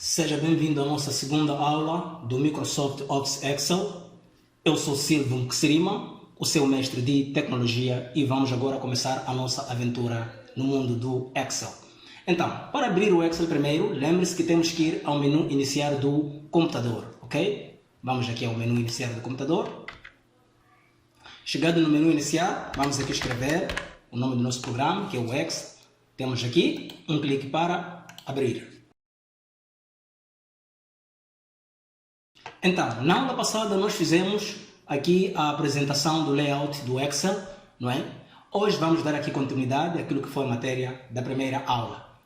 Seja bem-vindo à nossa segunda aula do Microsoft Office Excel. Eu sou Silvio Mkisirima, o seu mestre de tecnologia, e vamos agora começar a nossa aventura no mundo do Excel. Então, para abrir o Excel primeiro, lembre-se que temos que ir ao menu iniciar do computador, ok? Vamos aqui ao menu iniciar do computador. Chegado no menu iniciar, vamos aqui escrever o nome do nosso programa, que é o Excel. Temos aqui um clique para abrir. Então, na aula passada nós fizemos aqui a apresentação do layout do Excel, não é? Hoje vamos dar aqui continuidade àquilo que foi a matéria da primeira aula.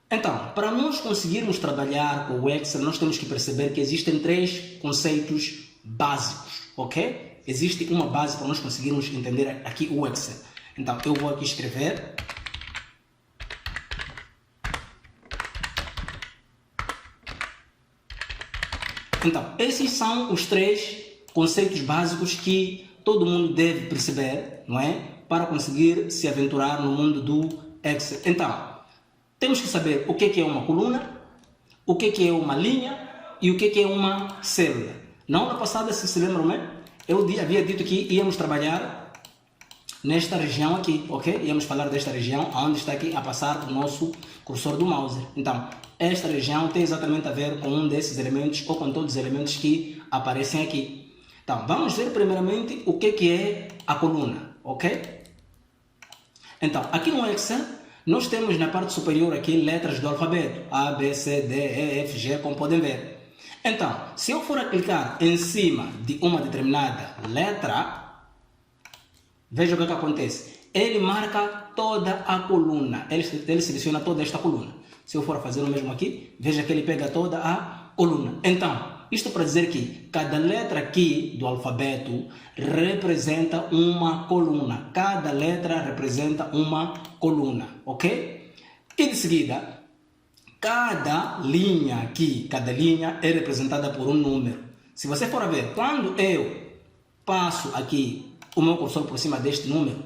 Então, para nós conseguirmos trabalhar com o Excel, nós temos que perceber que existem três conceitos básicos, ok? Existe uma base para nós conseguirmos entender aqui o Excel. Então, eu vou aqui escrever. Então, esses são os três conceitos básicos que todo mundo deve perceber, não é? Para conseguir se aventurar no mundo do Excel. Então, temos que saber o que é uma coluna, o que é uma linha e o que é uma célula. Na aula passada, se lembram, né? Eu havia dito que íamos trabalhar nesta região aqui, ok? Íamos falar desta região onde está aqui a passar o nosso cursor do mouse. Então, esta região tem exatamente a ver com um desses elementos ou com todos os elementos que aparecem aqui. Então, vamos ver primeiramente o que é a coluna, ok? Então, aqui no Excel, nós temos na parte superior aqui letras do alfabeto, A, B, C, D, E, F, G, como podem ver. Então, se eu for a clicar em cima de uma determinada letra, veja o que acontece. Ele marca toda a coluna, ele seleciona toda esta coluna. Se eu for fazer o mesmo aqui, veja que ele pega toda a coluna. Então, isto para dizer que cada letra aqui do alfabeto representa uma coluna. Cada letra representa uma coluna, ok? E de seguida, cada linha aqui, cada linha é representada por um número. Se você for ver, quando eu passo aqui o meu cursor por cima deste número,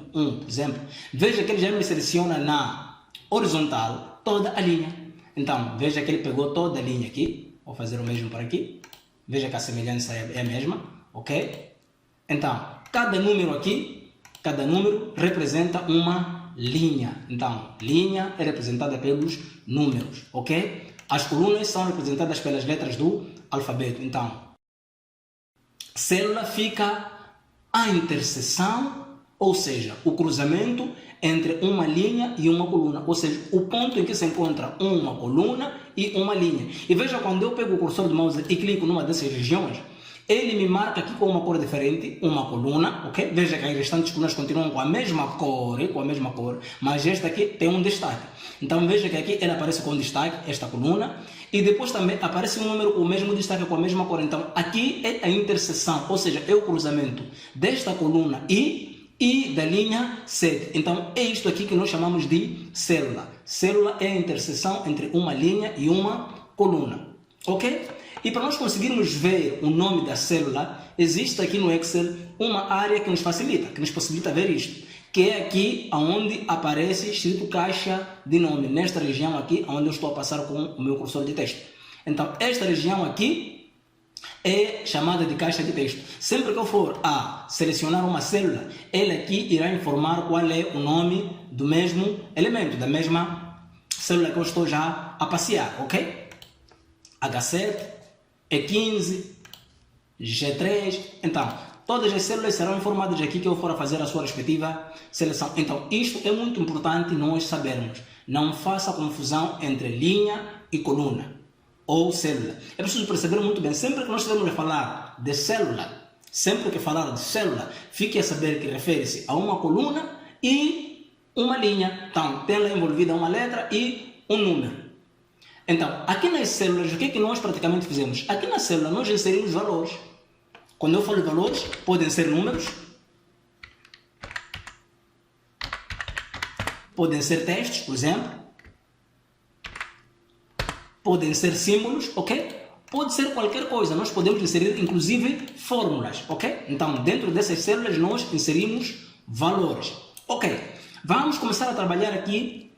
exemplo, veja que ele já me seleciona na horizontal toda a linha. Então, veja que ele pegou toda a linha aqui. Vou fazer o mesmo para aqui. Veja que a semelhança é a mesma, ok? Então, cada número aqui, cada número representa uma linha. Então, linha é representada pelos números, ok? As colunas são representadas pelas letras do alfabeto. Então, célula fica a interseção, ou seja, o cruzamento entre uma linha e uma coluna, ou seja, o ponto em que se encontra uma coluna e uma linha. E veja, quando eu pego o cursor do mouse e clico numa dessas regiões, ele me marca aqui com uma cor diferente, uma coluna, ok? Veja que as restantes colunas continuam com a mesma cor, mas esta aqui tem um destaque. Então veja que aqui ela aparece com destaque, esta coluna, e depois também aparece um número com o mesmo destaque, com a mesma cor. Então aqui é a interseção, ou seja, é o cruzamento desta coluna e da linha 7. Então é isto aqui que nós chamamos de célula. Célula é a interseção entre uma linha e uma coluna, ok? E para nós conseguirmos ver o nome da célula, existe aqui no Excel uma área que nos facilita, que nos possibilita ver isto, que é aqui onde aparece escrito caixa de nome, nesta região aqui onde eu estou a passar com o meu cursor de texto. Então esta região aqui é chamada de caixa de texto. Sempre que eu for a selecionar uma célula, ele aqui irá informar qual é o nome do mesmo elemento, da mesma célula que eu estou já a passear, ok? H7, E15, G3, então, todas as células serão informadas aqui que eu for a fazer a sua respectiva seleção. Então, isto é muito importante nós sabermos. Não faça confusão entre linha e coluna ou célula. É preciso perceber muito bem, sempre que nós estivermos a falar de célula, fique a saber que refere-se a uma coluna e uma linha. Então, tem lá envolvida uma letra e um número. Então, aqui nas células, o que é que nós praticamente fizemos? Aqui na célula nós inserimos valores. Quando eu falo de valores, podem ser números, podem ser textos, por exemplo, podem ser símbolos, ok? Pode ser qualquer coisa, nós podemos inserir inclusive fórmulas, ok? Então, dentro dessas células nós inserimos valores. Ok, vamos começar a trabalhar aqui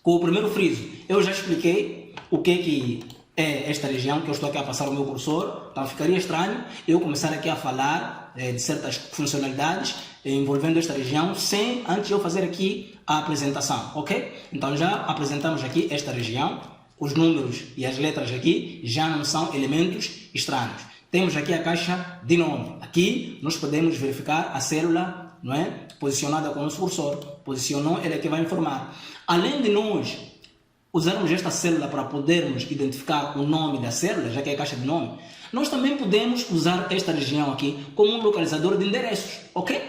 com o primeiro friso. Eu já expliquei o que é esta região que eu estou aqui a passar o meu cursor, então ficaria estranho eu começar aqui a falar de certas funcionalidades envolvendo esta região sem antes eu fazer aqui a apresentação, ok? Então já apresentamos aqui esta região, os números e as letras aqui já não são elementos estranhos. Temos aqui a caixa de nome, aqui nós podemos verificar a célula, não é? Posicionada com o nosso cursor, posicionou, ele aqui vai informar. Além de nós usarmos esta célula para podermos identificar o nome da célula, já que é a caixa de nome, nós também podemos usar esta região aqui como um localizador de endereços, ok?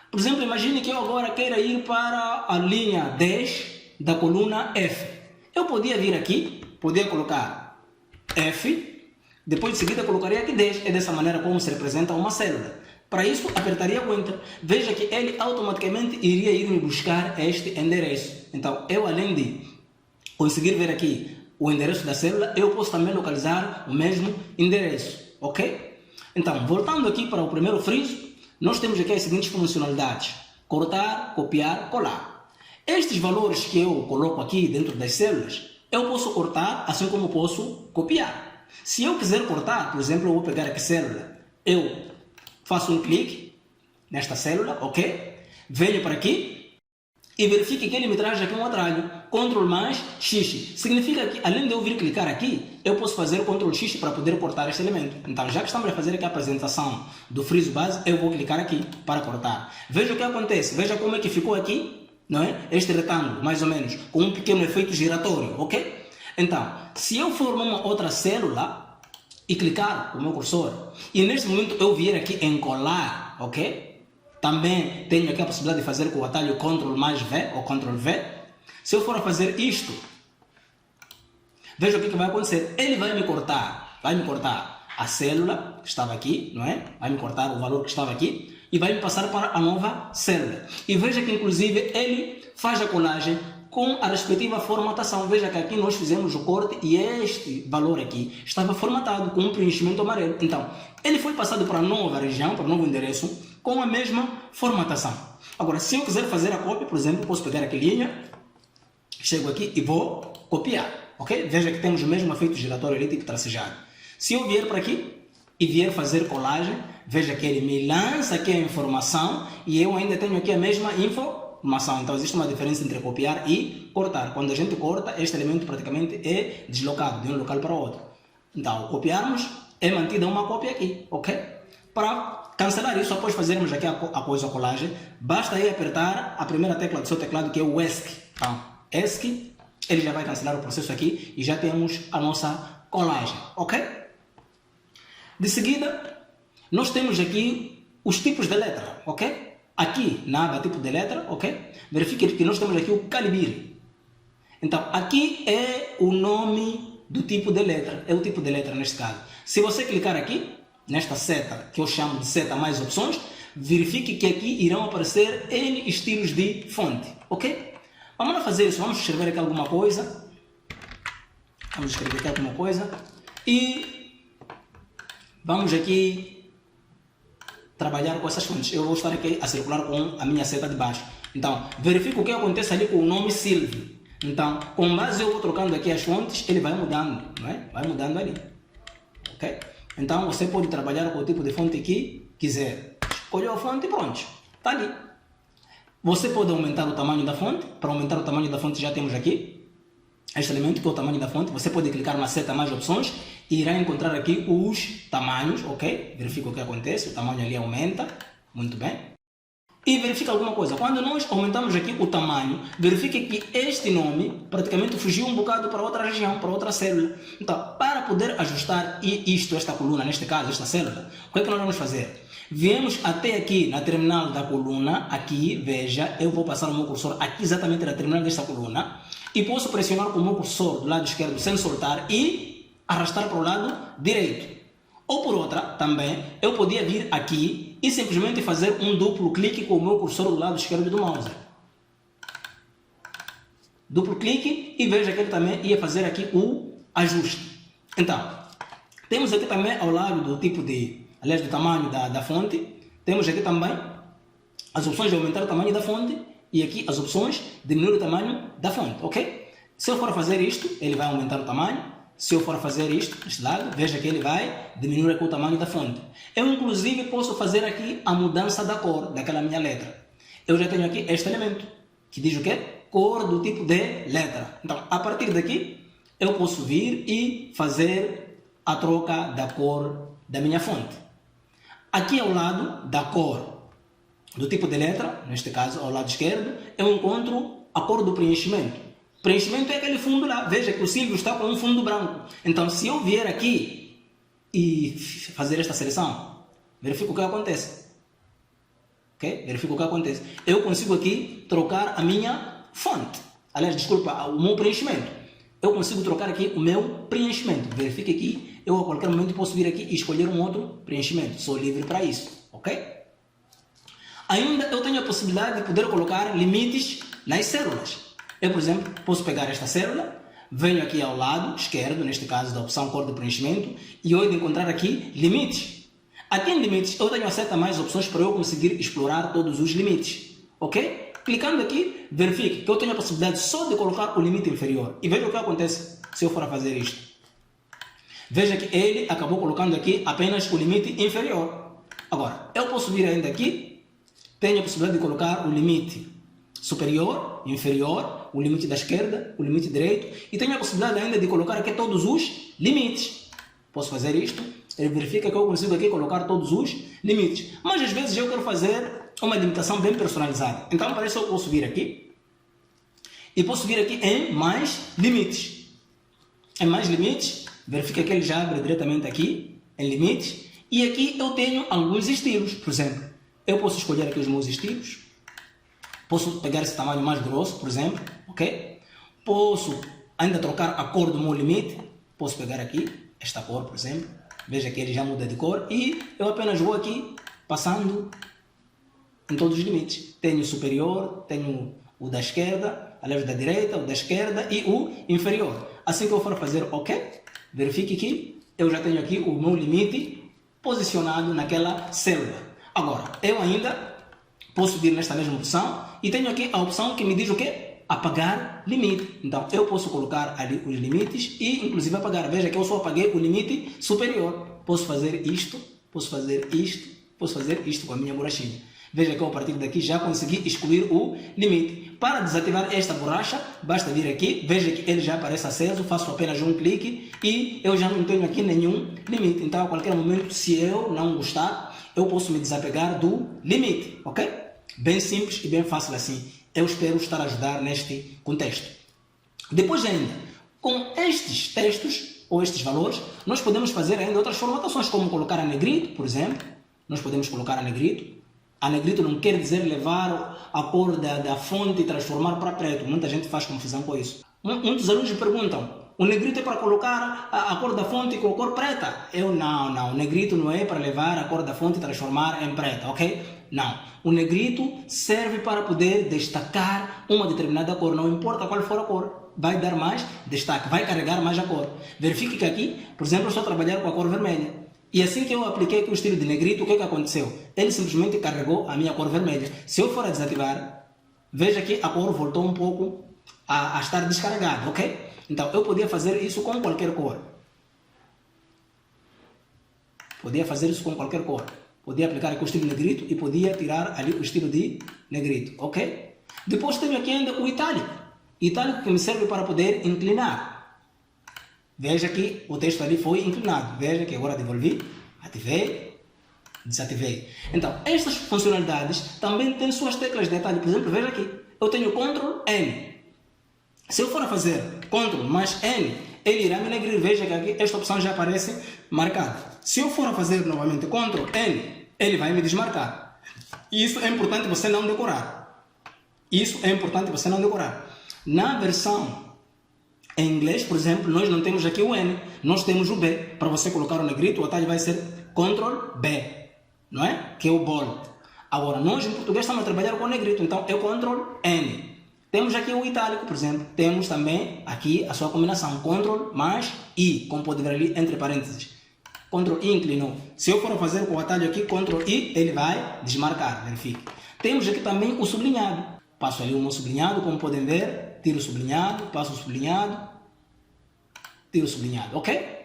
Por exemplo, imagine que eu agora queira ir para a linha 10 da coluna F. Eu podia vir aqui, podia colocar F, depois de seguida colocaria aqui 10, é dessa maneira como se representa uma célula. Para isso, apertaria o Enter. Veja que ele automaticamente iria ir me buscar este endereço. Então, eu além de conseguir ver aqui o endereço da célula, eu posso também localizar o mesmo endereço, ok? Então, voltando aqui para o primeiro friso, nós temos aqui as seguintes funcionalidades: cortar, copiar, colar. Estes valores que eu coloco aqui dentro das células, eu posso cortar, assim como posso copiar. Se eu quiser cortar, por exemplo, eu vou pegar aqui célula, eu faço um clique nesta célula, ok? Venho para aqui e verifique que ele me traz aqui um atalho, Ctrl mais X. Significa que, além de eu vir clicar aqui, eu posso fazer Ctrl X para poder cortar este elemento. Então, já que estamos a fazer aqui a apresentação do friso base, eu vou clicar aqui para cortar. Veja o que acontece, veja como é que ficou aqui, não é? Este retângulo, mais ou menos, com um pequeno efeito giratório, ok? Então, se eu for numa outra célula e clicar com o meu cursor, e neste momento eu vier aqui em colar, ok? Também tenho aqui a possibilidade de fazer com o atalho Ctrl mais V ou Ctrl V. Se eu for a fazer isto, veja o que vai acontecer. Ele vai me cortar a célula que estava aqui, não é? Vai me cortar o valor que estava aqui e vai me passar para a nova célula. E veja que inclusive ele faz a colagem com a respectiva formatação. Veja que aqui nós fizemos o corte e este valor aqui estava formatado com um preenchimento amarelo. Então, ele foi passado para a nova região, para o novo endereço, com a mesma formatação. Agora, se eu quiser fazer a cópia, por exemplo, posso pegar aqui linha, chego aqui e vou copiar, ok? Veja que temos o mesmo efeito giratório ali, tipo tracejado. Se eu vier para aqui e vier fazer colagem, veja que ele me lança aqui a informação e eu ainda tenho aqui a mesma informação. Então, existe uma diferença entre copiar e cortar. Quando a gente corta, este elemento praticamente é deslocado de um local para o outro. Então, ao copiarmos, é mantida uma cópia aqui, ok? Para cancelar isso, após fazermos aqui após a colagem, basta aí apertar a primeira tecla do seu teclado, que é o ESC. Então, ESC, ele já vai cancelar o processo aqui e já temos a nossa colagem, ok? De seguida, nós temos aqui os tipos de letra, ok? Aqui, na aba tipo de letra, ok? Verifique que nós temos aqui o calibre. Então, aqui é o nome do tipo de letra, é o tipo de letra neste caso. Se você clicar aqui, nesta seta, que eu chamo de seta mais opções, verifique que aqui irão aparecer N estilos de fonte, ok? Vamos lá fazer isso, vamos escrever aqui alguma coisa. Vamos escrever aqui alguma coisa. E vamos aqui trabalhar com essas fontes. Eu vou estar aqui a circular com a minha seta de baixo. Então, verifique o que acontece ali com o nome Silvio. Então, com base eu vou trocando aqui as fontes, ele vai mudando, não é? Vai mudando ali, ok? Então, você pode trabalhar com o tipo de fonte que quiser. Escolheu a fonte e pronto, está ali. Você pode aumentar o tamanho da fonte. Para aumentar o tamanho da fonte já temos aqui este elemento que é o tamanho da fonte. Você pode clicar na seta mais opções e irá encontrar aqui os tamanhos, ok? Verifica o que acontece, o tamanho ali aumenta, muito bem. E verifica alguma coisa, quando nós aumentamos aqui o tamanho, verifique que este nome praticamente fugiu um bocado para outra região, para outra célula. Então, para poder ajustar esta coluna, neste caso, esta célula, o que é que nós vamos fazer? Viemos até aqui na terminal da coluna, aqui, veja, eu vou passar o meu cursor aqui exatamente na terminal desta coluna e posso pressionar com o meu cursor do lado esquerdo sem soltar e arrastar para o lado direito. Ou por outra, também, eu podia vir aqui e simplesmente fazer um duplo clique com o meu cursor do lado esquerdo do mouse. Duplo clique e veja que ele também ia fazer aqui o ajuste. Então, temos aqui também ao lado do tipo de, aliás, do tamanho da fonte, temos aqui também as opções de aumentar o tamanho da fonte e aqui as opções de diminuir o tamanho da fonte, ok? Se eu for fazer isto, ele vai aumentar o tamanho. Se eu for fazer isto, este lado, veja que ele vai diminuir aqui o tamanho da fonte. Eu, inclusive, posso fazer aqui a mudança da cor daquela minha letra. Eu já tenho aqui este elemento, que diz o quê? Cor do tipo de letra. Então, a partir daqui, eu posso vir e fazer a troca da cor da minha fonte. Aqui ao lado da cor do tipo de letra, neste caso ao lado esquerdo, eu encontro a cor do preenchimento. Preenchimento é aquele fundo lá. Veja que o Silvio está com um fundo branco. Então, se eu vier aqui e fazer esta seleção, verifica o que acontece. Ok? Verifica o que acontece. Eu consigo aqui trocar a minha fonte. Aliás, desculpa, o meu preenchimento. Eu consigo trocar aqui o meu preenchimento. Verifique aqui. Eu a qualquer momento posso vir aqui e escolher um outro preenchimento. Sou livre para isso. Ok? Ainda eu tenho a possibilidade de poder colocar limites nas células. Eu, por exemplo, posso pegar esta célula, venho aqui ao lado esquerdo, neste caso da opção cor de preenchimento, e eu vou encontrar aqui limites. Aqui em limites eu tenho acesso a mais opções para eu conseguir explorar todos os limites. Ok? Clicando aqui, verifique que eu tenho a possibilidade só de colocar o limite inferior. E veja o que acontece se eu for a fazer isto. Veja que ele acabou colocando aqui apenas o limite inferior. Agora, eu posso vir ainda aqui, tenho a possibilidade de colocar o limite superior, inferior, o limite da esquerda, o limite direito, e tenho a possibilidade ainda de colocar aqui todos os limites. Posso fazer isto, ele verifica que eu consigo aqui colocar todos os limites. Mas às vezes eu quero fazer uma limitação bem personalizada. Então, para isso eu posso vir aqui, e posso vir aqui em mais limites. Em mais limites, verifica que ele já abre diretamente aqui, em limites, e aqui eu tenho alguns estilos. Por exemplo, eu posso escolher aqui os meus estilos. Posso pegar esse tamanho mais grosso, por exemplo, ok? Posso ainda trocar a cor do meu limite. Posso pegar aqui esta cor, por exemplo. Veja que ele já muda de cor e eu apenas vou aqui passando em todos os limites. Tenho o superior, tenho o da esquerda, aliás, da direita, o da esquerda e o inferior. Assim que eu for fazer ok, verifique que eu já tenho aqui o meu limite posicionado naquela célula. Agora, eu ainda posso vir nesta mesma opção e tenho aqui a opção que me diz o quê? Apagar limite. Então, eu posso colocar ali os limites e, inclusive, apagar. Veja que eu só apaguei o limite superior. Posso fazer isto, posso fazer isto, posso fazer isto com a minha borrachinha. Veja que eu, a partir daqui, já consegui excluir o limite. Para desativar esta borracha, basta vir aqui. Veja que ele já aparece aceso. Faço apenas um clique e eu já não tenho aqui nenhum limite. Então, a qualquer momento, se eu não gostar, eu posso me desapegar do limite, ok? Bem simples e bem fácil assim. Eu espero estar a ajudar neste contexto. Depois ainda, com estes textos ou estes valores, nós podemos fazer ainda outras formatações, como colocar a negrito, por exemplo. Nós podemos colocar a negrito. A negrito não quer dizer levar a cor da fonte e transformar para preto. Muita gente faz confusão com isso. Muitos alunos me perguntam, o negrito é para colocar a cor da fonte com a cor preta? Eu não. O negrito não é para levar a cor da fonte e transformar em preta, ok? Não. O negrito serve para poder destacar uma determinada cor. Não importa qual for a cor. Vai dar mais destaque, vai carregar mais a cor. Verifique que aqui, por exemplo, eu estou a trabalhar com a cor vermelha. E assim que eu apliquei aqui o estilo de negrito, o que aconteceu? Ele simplesmente carregou a minha cor vermelha. Se eu for a desativar, veja que a cor voltou um pouco a estar descarregada, ok? Então, eu podia fazer isso com qualquer cor. Podia fazer isso com qualquer cor. Podia aplicar aqui o estilo negrito e podia tirar ali o estilo de negrito, ok? Depois tenho aqui ainda o itálico. Itálico que me serve para poder inclinar. Veja que o texto ali foi inclinado. Veja que agora devolvi, ativei, desativei. Então, estas funcionalidades também têm suas teclas de atalho. Por exemplo, veja aqui. Eu tenho Ctrl N. Se eu for a fazer Ctrl mais N, ele irá me negrir. Veja que aqui esta opção já aparece marcada. Se eu for a fazer novamente Ctrl N, ele vai me desmarcar. Isso é importante você não decorar. Isso é importante você não decorar. Na versão em inglês, por exemplo, nós não temos aqui o N, nós temos o B. Para você colocar o negrito, o atalho vai ser Ctrl B, não é? Que é o bold. Agora, nós em português estamos a trabalhar com o negrito, então é Ctrl N. Temos aqui o itálico, por exemplo. Temos também aqui a sua combinação Ctrl mais I, como pode ver ali entre parênteses. Ctrl I inclinou. Se eu for fazer com o atalho aqui, Ctrl I, ele vai desmarcar, verifique. Temos aqui também o sublinhado. Passo ali o meu sublinhado, como podem ver. Tiro o sublinhado, passo o sublinhado. tiro sublinhado, ok?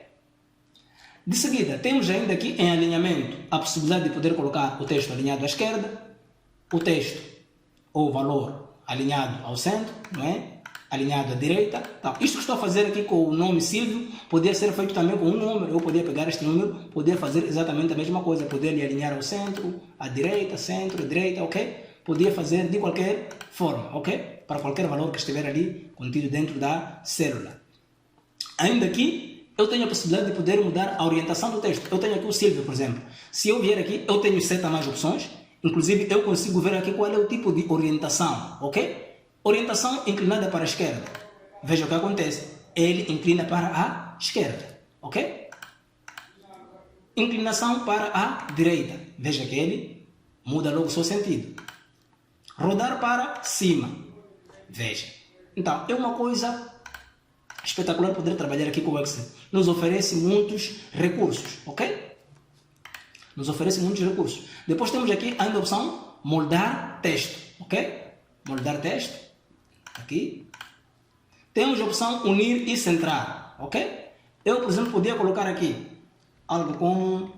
De seguida, temos ainda aqui em alinhamento a possibilidade de poder colocar o texto alinhado à esquerda, o texto ou o valor alinhado ao centro, não é? Alinhado à direita. Então, isto que estou a fazer aqui com o nome Silvio, podia ser feito também com um número. Eu podia pegar este número, poder fazer exatamente a mesma coisa, poder lhe alinhar ao centro, à direita, centro, direita, ok? Podia fazer de qualquer forma, ok? Para qualquer valor que estiver ali contido dentro da célula. Ainda aqui, eu tenho a possibilidade de poder mudar a orientação do texto. Eu tenho aqui o Silvio, por exemplo. Se eu vier aqui, eu tenho 7 a mais opções. Inclusive, eu consigo ver aqui qual é o tipo de orientação, ok? Orientação inclinada para a esquerda. Veja o que acontece. Ele inclina para a esquerda, ok? Inclinação para a direita. Veja que ele muda logo o seu sentido. Rodar para cima. Veja. Então, é uma coisa espetacular poder trabalhar aqui com o Excel. Nos oferece muitos recursos, ok? Nos oferece muitos recursos. Depois temos aqui ainda a opção moldar texto, ok? Moldar texto. Aqui. Temos a opção unir e centrar, ok? Eu, por exemplo, podia colocar aqui algo como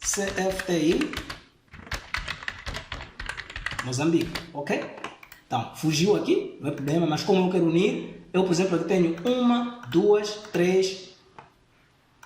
CFTI Moçambique, ok? Então, fugiu aqui, não é problema, mas como eu quero unir, eu, por exemplo, aqui tenho 1, 2, 3,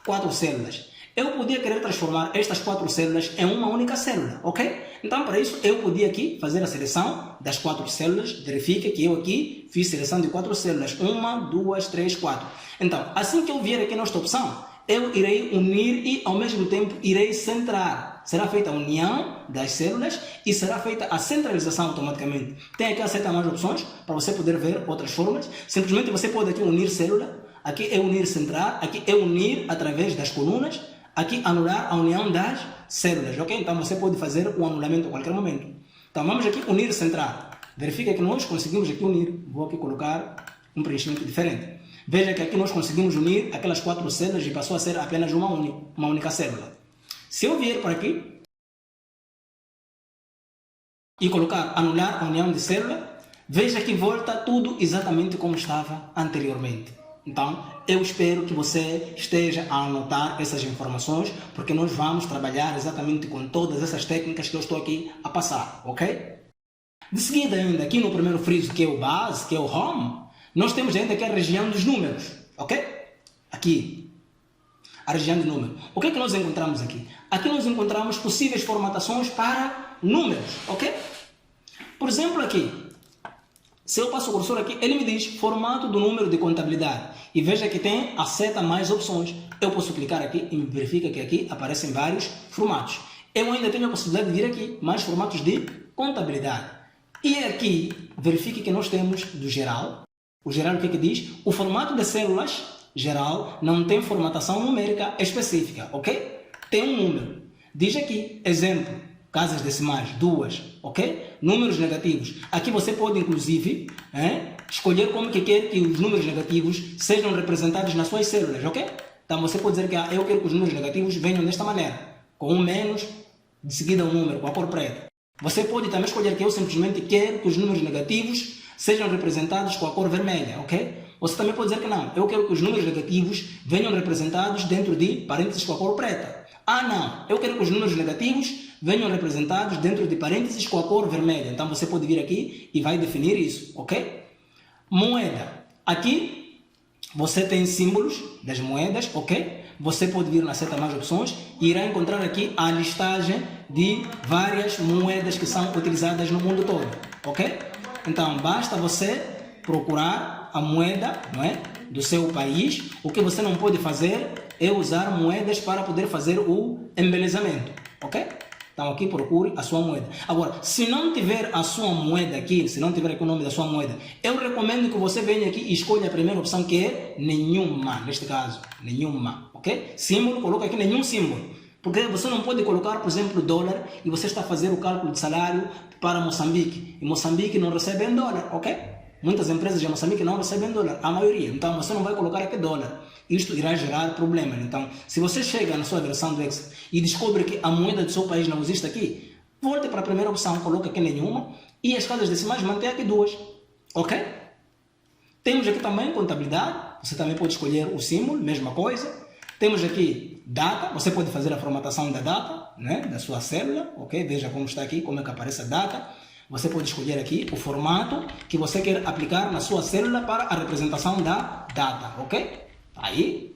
4 células. Eu podia querer transformar estas 4 células em uma única célula, ok? Então, para isso, eu podia aqui fazer a seleção das 4 células. Verifique que eu aqui fiz seleção de 4 células. 1, 2, 3, 4. Então, assim que eu vier aqui nesta opção, eu irei unir e, ao mesmo tempo, irei centrar. Será feita a união das células e será feita a centralização automaticamente. Tem aqui as 7 mais opções para você poder ver outras formas. Simplesmente você pode aqui unir célula. Aqui é unir centrar. Aqui é unir através das colunas. Aqui anular a união das células, ok? Então você pode fazer o anulamento a qualquer momento. Então vamos aqui unir e centrar. Verifica que nós conseguimos aqui unir. Vou aqui colocar um preenchimento diferente. Veja que aqui nós conseguimos unir aquelas 4 células e passou a ser apenas uma única célula. Se eu vier para aqui e colocar anular a união de célula, veja que volta tudo exatamente como estava anteriormente. Então, eu espero que você esteja a anotar essas informações, porque nós vamos trabalhar exatamente com todas essas técnicas que eu estou aqui a passar, ok? De seguida ainda, aqui no primeiro friso, que é o base, que é o home, nós temos ainda aqui a região dos números, ok? Aqui, a região de número. O que é que nós encontramos aqui? Aqui nós encontramos possíveis formatações para números, ok? Por exemplo, aqui, se eu passo o cursor aqui, ele me diz formato do número de contabilidade. E veja que tem a seta mais opções. Eu posso clicar aqui e verifica que aqui aparecem vários formatos. Eu ainda tenho a possibilidade de vir aqui, mais formatos de contabilidade. E aqui, verifique que nós temos do geral. O geral o que é que diz? O formato de células geral não tem formatação numérica específica, ok? Tem um número. Diz aqui, exemplo, casas decimais, 2, ok? Números negativos. Aqui você pode, inclusive, escolher como que quer que os números negativos sejam representados nas suas células, ok? Então você pode dizer que eu quero que os números negativos venham desta maneira, com um menos, de seguida um número, com a cor preta. Você pode também escolher que eu simplesmente quero que os números negativos sejam representados com a cor vermelha, ok? Você também pode dizer que não, eu quero que os números negativos venham representados dentro de parênteses com a cor preta. Ah, não, eu quero que os números negativos venham representados dentro de parênteses com a cor vermelha. Então você pode vir aqui e vai definir isso, ok? Moeda. Aqui você tem símbolos das moedas, ok? Você pode vir na seta mais opções e irá encontrar aqui a listagem de várias moedas que são utilizadas no mundo todo, ok? Então basta você procurar a moeda, não é, do seu país. O que você não pode fazer é usar moedas para poder fazer o embelezamento, ok? Então aqui procure a sua moeda. Agora, se não tiver a sua moeda aqui, se não tiver aqui o nome da sua moeda, eu recomendo que você venha aqui e escolha a primeira opção, que é nenhuma, neste caso, nenhuma, ok? Símbolo, coloca aqui nenhum símbolo. Porque você não pode colocar, por exemplo, dólar e você está a fazer o cálculo de salário para Moçambique. E Moçambique não recebe em dólar, ok? Muitas empresas de Moçambique não recebem dólar, a maioria. Então você não vai colocar aqui dólar. Isto irá gerar problemas. Então, se você chega na sua versão do Excel e descobre que a moeda do seu país não existe aqui, volte para a primeira opção, coloque aqui nenhuma e as casas decimais mantém aqui 2, ok? Temos aqui também contabilidade. você também pode escolher o símbolo, mesma coisa. Temos aqui data, você pode fazer a formatação da data, né, da sua célula, ok? Veja como está aqui, como é que aparece a data. Você pode escolher aqui o formato que você quer aplicar na sua célula para a representação da data, ok? Aí,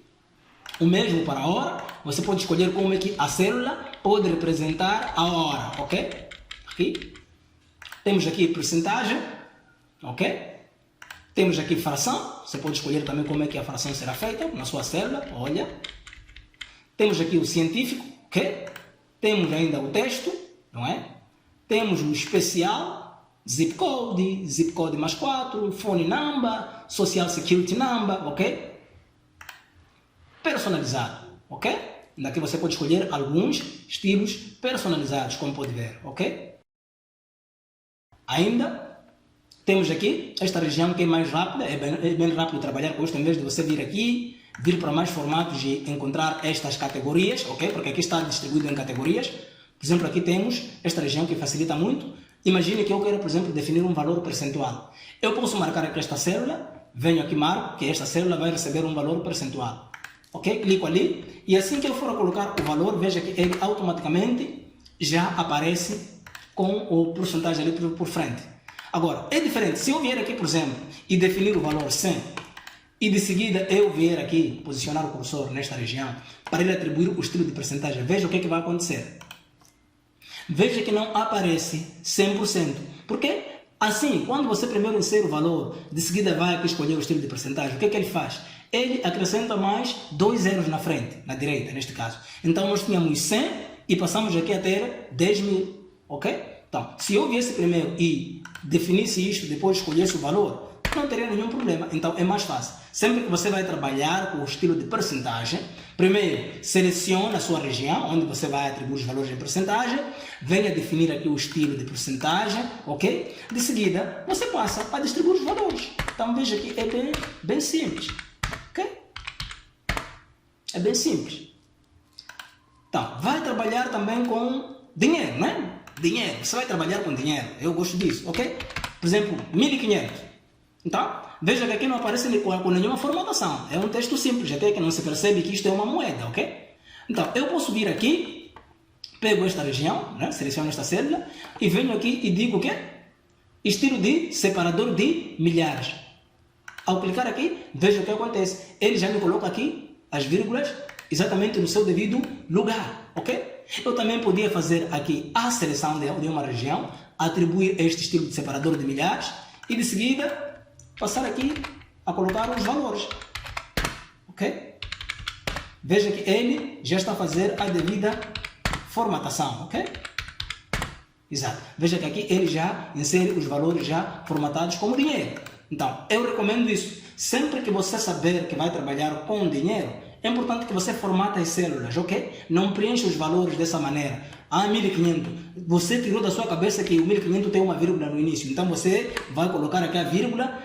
o mesmo para a hora, você pode escolher como é que a célula pode representar a hora, ok? Aqui. Temos aqui percentagem, ok? Temos aqui fração, você pode escolher também como é que a fração será feita na sua célula, olha. Temos aqui o científico, ok? Temos ainda o texto, não é? Temos o especial, zip code mais 4, phone number, social security number, ok? Personalizado, ok? Daqui você pode escolher alguns estilos personalizados, como pode ver, ok? Ainda temos aqui esta região que é mais rápida, é bem rápido trabalhar com isto, em vez de você vir aqui, vir para mais formatos e encontrar estas categorias, ok? Porque aqui está distribuído em categorias. Por exemplo, aqui temos esta região que facilita muito. Imagine que eu quero, por exemplo, definir um valor percentual. Eu posso marcar aqui esta célula, venho aqui, marco que esta célula vai receber um valor percentual. Ok? Clico ali e assim que eu for a colocar o valor, veja que ele automaticamente já aparece com o porcentagem ali por frente. Agora, é diferente. Se eu vier aqui, por exemplo, e definir o valor 100 e de seguida eu vier aqui posicionar o cursor nesta região para ele atribuir o estilo de percentagem, veja o que é que vai acontecer. Veja que não aparece 100%. Por quê? Assim, quando você primeiro insere o valor, de seguida vai aqui escolher o estilo de percentagem, o que é que ele faz? Ele acrescenta mais 2 zeros na frente, na direita, neste caso. Então, nós tínhamos 100 e passamos aqui a ter 10.000, ok? Então, se eu viesse primeiro e definisse isto, depois escolhesse o valor, não teria nenhum problema. Então, é mais fácil. Sempre que você vai trabalhar com o estilo de percentagem, primeiro, selecione a sua região, onde você vai atribuir os valores em percentagem, venha definir aqui o estilo de percentagem, ok? De seguida, você passa a distribuir os valores. Então, veja que é bem simples, ok? É bem simples. Então, vai trabalhar também com dinheiro, né? Dinheiro, você vai trabalhar com dinheiro, eu gosto disso, ok? Por exemplo, 1.500. Então, veja que aqui não aparece com nenhuma formatação, é um texto simples, até que não se percebe que isto é uma moeda, ok? Então, eu posso vir aqui, pego esta região, né? Seleciono esta célula, e venho aqui e digo o quê? Estilo de separador de milhares. Ao clicar aqui, veja o que acontece, ele já me coloca aqui as vírgulas exatamente no seu devido lugar, ok? Eu também podia fazer aqui a seleção de uma região, atribuir este estilo de separador de milhares e de seguida passar aqui a colocar os valores, ok? Veja que ele já está a fazer a devida formatação, ok? Exato. Veja que aqui ele já insere os valores já formatados como dinheiro. Então, eu recomendo isso. Sempre que você saber que vai trabalhar com dinheiro, é importante que você formate as células, ok? Não preencha os valores dessa maneira. Ah, 1.500. Você tirou da sua cabeça que o 1.500 tem uma vírgula no início. Então você vai colocar aqui a vírgula,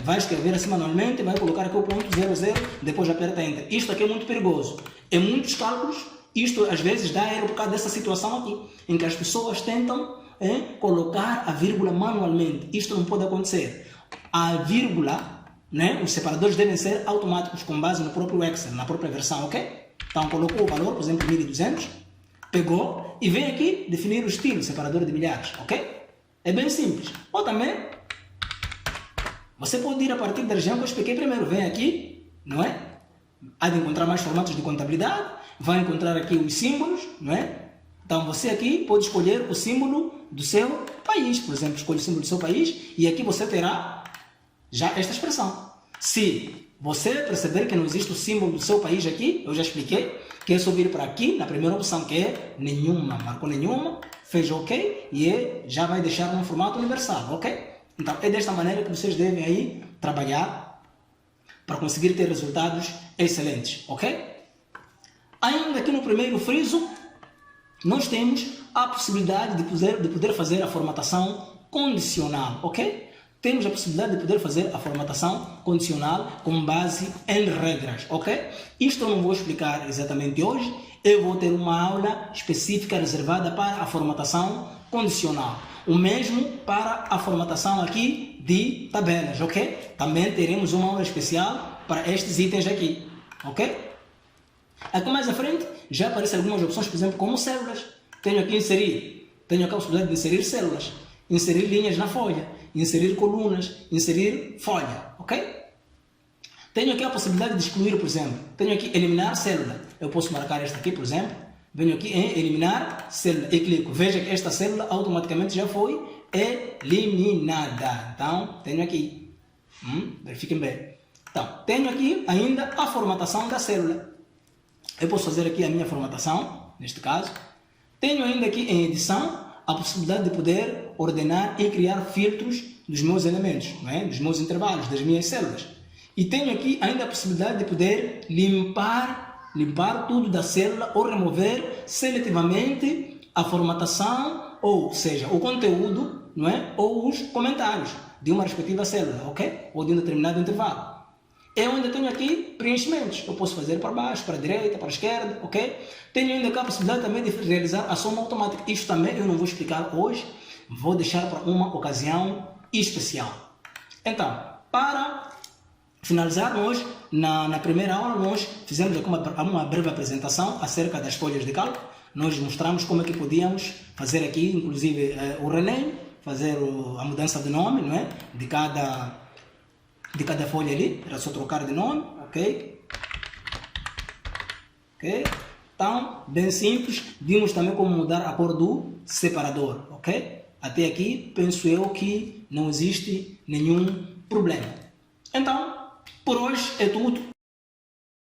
vai escrever assim manualmente, vai colocar aqui o ponto 00, depois aperta Enter. Isto aqui é muito perigoso. Em muitos cálculos, isto às vezes dá erro por causa dessa situação aqui, em que as pessoas tentam colocar a vírgula manualmente. Isto não pode acontecer. A vírgula, os separadores devem ser automáticos com base no próprio Excel, na própria versão, ok? Então colocou o valor, por exemplo, 1.200, pegou e vem aqui definir o estilo, separador de milhares, ok? É bem simples. Ou também, você pode ir a partir da região que eu expliquei primeiro. Vem aqui, não é? Há de encontrar mais formatos de contabilidade, vai encontrar aqui os símbolos, não é? Então você aqui pode escolher o símbolo do seu país, por exemplo, escolhe o símbolo do seu país e aqui você terá já esta expressão. Se você perceber que não existe o símbolo do seu país aqui, eu já expliquei, que é só vir para aqui, na primeira opção, que é nenhuma. Marcou nenhuma, fez OK e já vai deixar no formato universal, ok? Então é desta maneira que vocês devem aí trabalhar para conseguir ter resultados excelentes, ok? Ainda aqui no primeiro friso, nós temos a possibilidade de poder fazer a formatação condicional, ok? Temos a possibilidade de poder fazer a formatação condicional com base em regras, ok? Isto eu não vou explicar exatamente hoje, eu vou ter uma aula específica reservada para a formatação condicional. O mesmo para a formatação aqui de tabelas, ok? Também teremos uma aula especial para estes itens aqui, ok? Aqui mais à frente já aparecem algumas opções, por exemplo, como células. Tenho aqui inserir, tenho aqui a possibilidade de inserir células, inserir linhas na folha, inserir colunas, inserir folha, ok? Tenho aqui a possibilidade de excluir, por exemplo. Tenho aqui eliminar célula. Eu posso marcar esta aqui, por exemplo. Venho aqui em eliminar célula e clico. Veja que esta célula automaticamente já foi eliminada. Então, tenho aqui. Verifiquem bem. Então, tenho aqui ainda a formatação da célula. Eu posso fazer aqui a minha formatação, neste caso. Tenho ainda aqui em edição a possibilidade de poder ordenar e criar filtros dos meus elementos, não é? Dos meus intervalos, das minhas células. E tenho aqui ainda a possibilidade de poder limpar tudo da célula ou remover seletivamente a formatação, ou seja, o conteúdo, não é? Ou os comentários de uma respectiva célula, ok? Ou de um determinado intervalo. Eu ainda tenho aqui preenchimentos. Eu posso fazer para baixo, para a direita, para a esquerda, ok? Tenho ainda aqui a possibilidade também de realizar a soma automática. Isto também eu não vou explicar hoje, vou deixar para uma ocasião especial. Então, para finalizar, nós, na primeira aula, nós fizemos aqui uma breve apresentação acerca das folhas de cálculo. Nós mostramos como é que podíamos fazer aqui, inclusive, o rename, fazer a mudança de nome, não é? De cada folha ali, era só trocar de nome, ok? Ok? Então, bem simples, vimos também como mudar a cor do separador, ok? Até aqui, penso eu que não existe nenhum problema. Então, por hoje é tudo.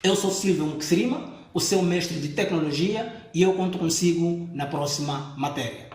Eu sou Silvio Muxirima, o seu mestre de tecnologia, e eu conto consigo na próxima matéria.